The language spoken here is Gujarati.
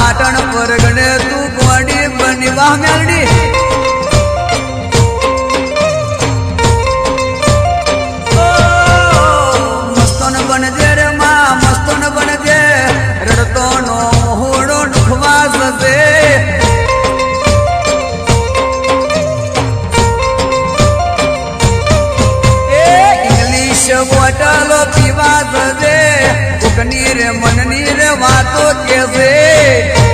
પાટણ પરગણે તું ગોડી બની વાહ મેલડી મસ્તોન બનજે રે માં મસ્તોન બનજે રડતો નો હોડો નુખવાસ છે બોટલો પીવા જજે કોકની રે મનની રે વાતો કે છે